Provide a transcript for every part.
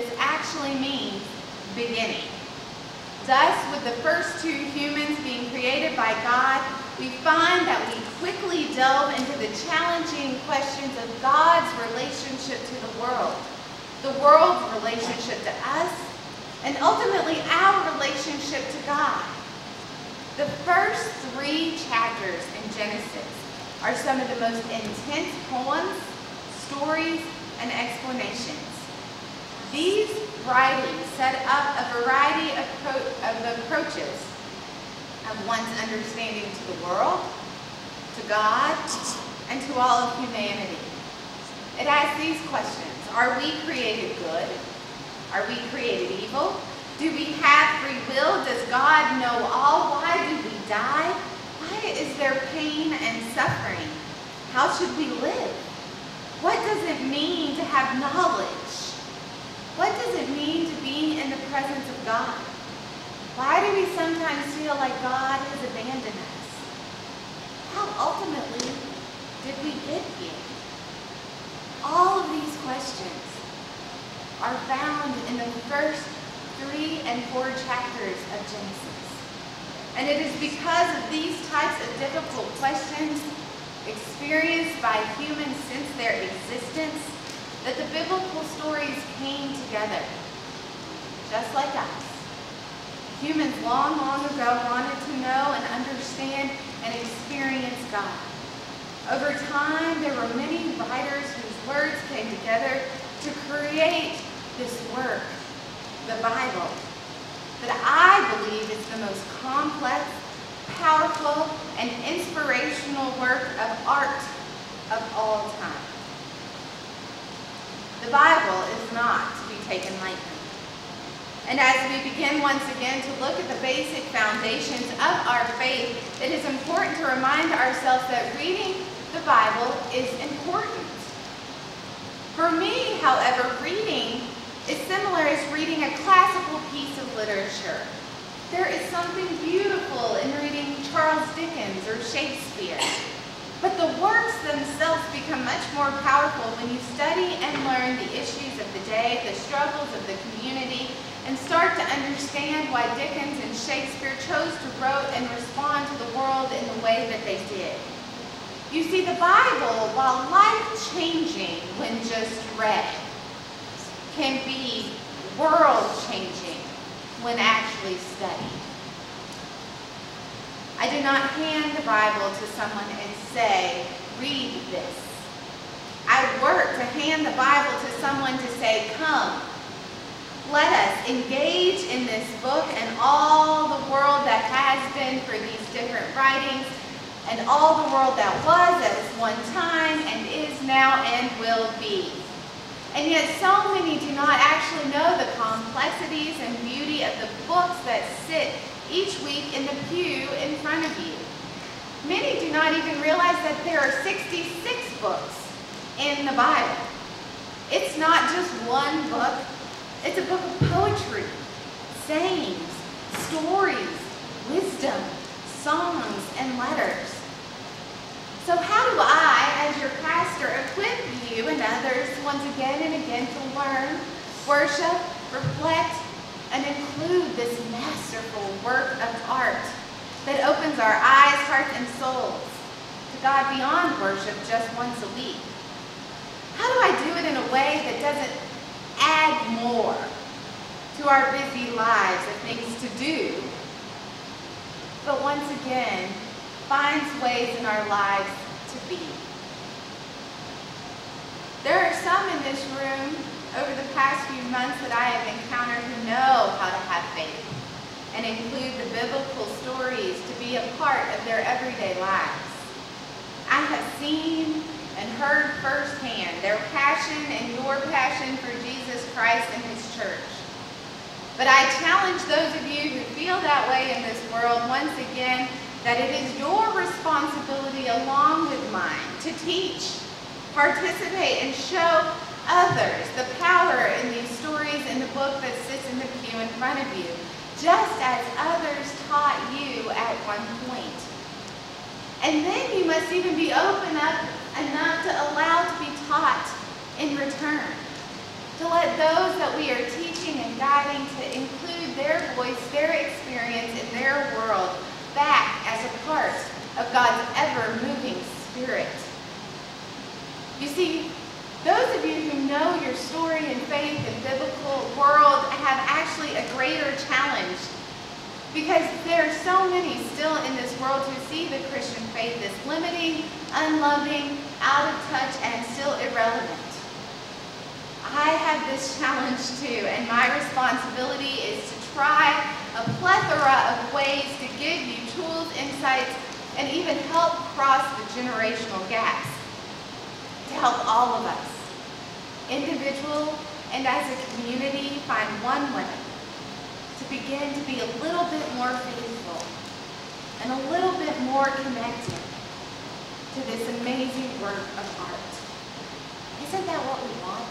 this actually means beginning. Thus, with the first two humans being created by God, we find that we quickly delve into the challenging questions of God's relationship to the world's relationship to us, and ultimately our relationship to God. The first 3 chapters in Genesis are some of the most intense poems, stories, and explanations. These writings set up a variety of approaches of one's understanding to the world, to God, and to all of humanity. It asks these questions. Are we created good? Are we created evil? Do we have free will? Does God know all? Why do we die? Why is there pain and suffering? How should we live? What does it mean to have knowledge? What does it mean to be in the presence of God? Why do we sometimes feel like God has abandoned us? How ultimately did we get here? All of these questions are found in the first 3 and 4 chapters of Genesis. And it is because of these types of difficult questions experienced by humans since their existence that the biblical stories came together. Just like us. Humans long, long ago wanted to know and understand and experience God. Over time, there were many writers whose words came together to create this work, the Bible, that I believe is the most complex, powerful, and inspirational work of art of all time. The Bible is not to be taken lightly. And as we begin once again to look at the basic foundations of our faith, it is important to remind ourselves that reading the Bible is important. For me, however, reading is similar as reading a classical piece of literature. There is something beautiful in reading Charles Dickens or Shakespeare. But the works themselves become much more powerful when you study and learn the issues of the day, the struggles of the community, and start to understand why Dickens and Shakespeare chose to write and respond to the world in the way that they did. You see, the Bible, while life-changing when just read, can be world-changing when actually studied. I did not hand the Bible to someone and say, read this. I worked to hand the Bible to someone to say, come, let us engage in this book and all the world that has been for these different writings, and all the world that was at one time and is now and will be. And yet so many do not actually know the complexities and beauty of the books that sit each week in the pew in front of you. Many do not even realize that there are 66 books in the Bible. It's not just one book. It's a book of poetry, sayings, stories, wisdom, songs, and letters. So how do I, as your pastor, equip you and others once again and again to learn, worship, reflect, and include this masterful work of art that opens our eyes, hearts, and souls to God beyond worship just once a week? How do I do it in a way that doesn't add more to our busy lives of things to do, but once again finds ways in our lives to be? There are some in this room over the past few months that I have encountered who know how to have faith and include the biblical stories to be a part of their everyday lives. I have seen and heard firsthand their passion and your passion for Jesus Christ and His church. But I challenge those of you who feel that way in this world once again that it is your responsibility along with mine to teach, participate, and show others the power in these stories in the book that sits in the pew in front of you, just as others taught you at one point. And then you must even be open up enough to allow to be taught in return, to let those that we are teaching and guiding to include their voice, their experience in their world back as a part of God's ever-moving Spirit. You see, those of you who know your story in faith and biblical world have actually a greater challenge, because there are so many still in this world who see the Christian faith as limiting, unloving, out of touch, and still irrelevant. I have this challenge too, and my responsibility is to try a plethora of ways to give you tools, insights, and even help cross the generational gaps, to help all of us, individual and as a community, find one way to begin to be a little bit more faithful and a little bit more connected to this amazing work of art. Isn't that what we want?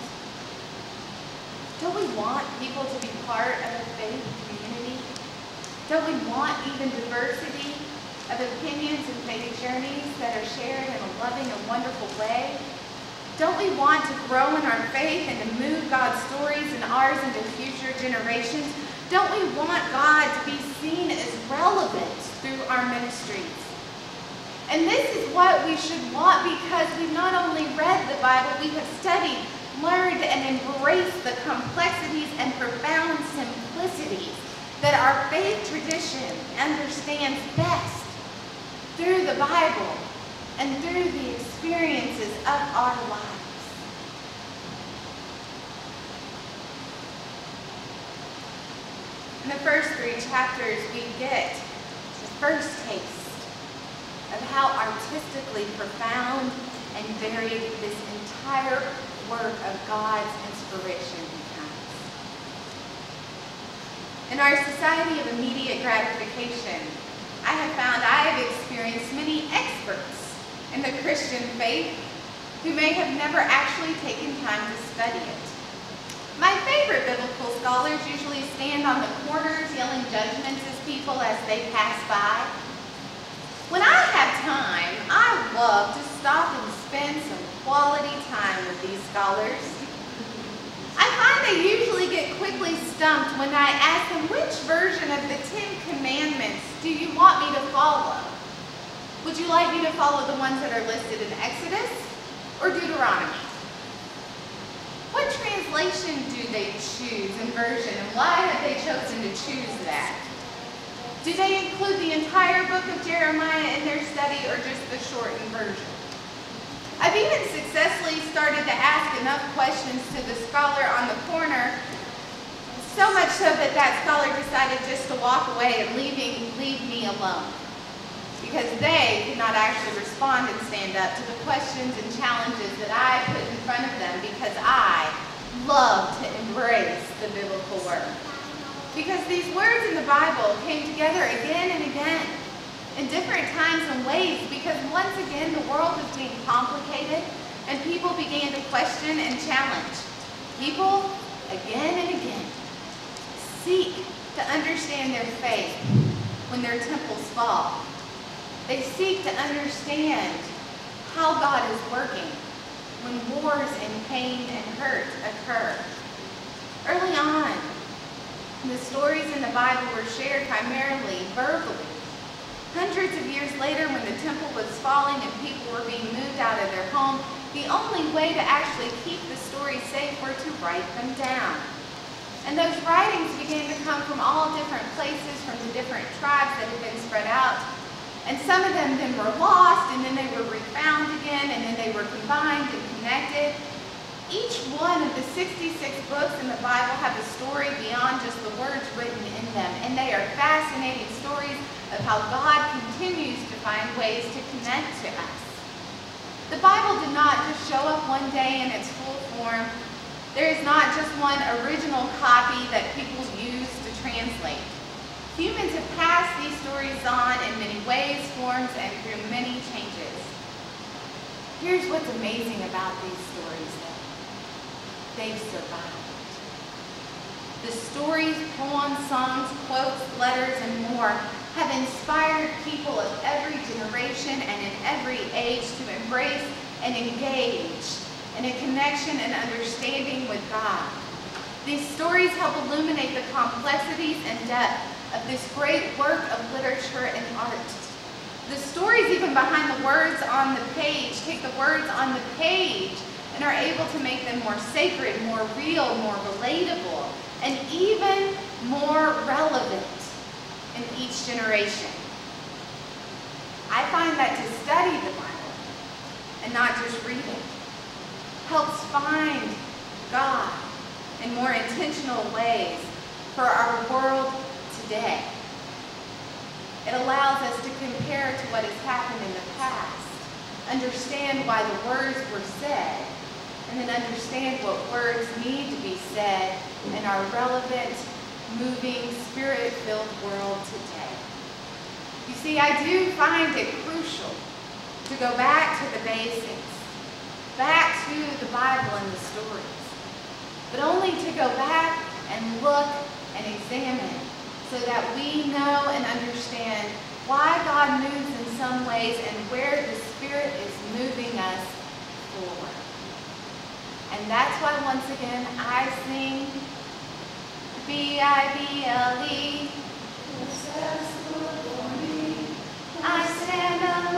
Don't we want people to be part of a faith community? Don't we want even diversity of opinions and faith journeys that are shared in a loving and wonderful way? Don't we want to grow in our faith and to move God's stories and ours into future generations? Don't we want God to be seen as relevant through our ministries? And this is what we should want, because we've not only read the Bible, we have studied, learned, and embraced the complexities and profound simplicities that our faith tradition understands best through the Bible and through the experiences of our lives. In the first 3 chapters, we get the first taste of how artistically profound and varied this entire work of God's inspiration becomes. In our society of immediate gratification, I have found I have experienced many experts in the Christian faith who may have never actually taken time to study it. My favorite biblical scholars usually stand on the corners yelling judgments at people as they pass by. When I have time, I love to stop and spend some quality time with these scholars. I find they usually get quickly stumped when I ask them, which version of the 10 Commandments do you want me to follow? Would you like me to follow the ones that are listed in Exodus or Deuteronomy? What translation do they choose in version, and why have they chosen to choose that? Do they include the entire book of Jeremiah in their study, or just the shortened version? I've even successfully started to ask enough questions to the scholar on the corner, so much so that that scholar decided just to walk away and leave me alone, because they could not actually respond and stand up to the questions and challenges that I put in front of them, because I love to embrace the biblical word. Because these words in the Bible came together again and again in different times and ways, because once again the world was being complicated and people began to question and challenge. People, again and again, seek to understand their faith when their temples fall. They seek to understand how God is working when wars and pain and hurt occur. Early on, the stories in the Bible were shared primarily verbally. Hundreds of years later, when the temple was falling and people were being moved out of their home, the only way to actually keep the stories safe were to write them down. And those writings began to come from all different places, from the different tribes that had been spread out. And some of them then were lost, and then they were refound again, and then they were combined and connected. Each one of the 66 books in the Bible have a story beyond just the words written in them, and they are fascinating stories of how God continues to find ways to connect to us. The Bible did not just show up one day in its full form. There is not just one original copy that people use to translate. Humans have passed these stories on in many ways, forms, and through many changes. Here's what's amazing about these stories, though. They've survived. The stories, poems, songs, quotes, letters, and more have inspired people of every generation and in every age to embrace and engage and a connection and understanding with God. These stories help illuminate the complexities and depth of this great work of literature and art. The stories even behind the words on the page take the words on the page and are able to make them more sacred, more real, more relatable, and even more relevant in each generation. I find that to study the Bible and not just read it helps find God in more intentional ways for our world today. It allows us to compare to what has happened in the past, understand why the words were said, and then understand what words need to be said in our relevant, moving, spirit-filled world today. You see, I do find it crucial to go back to the basics, back to the Bible and the stories, but only to go back and look and examine so that we know and understand why God moves in some ways and where the Spirit is moving us forward. And that's why, once again, I sing B-I-B-L-E. I stand up.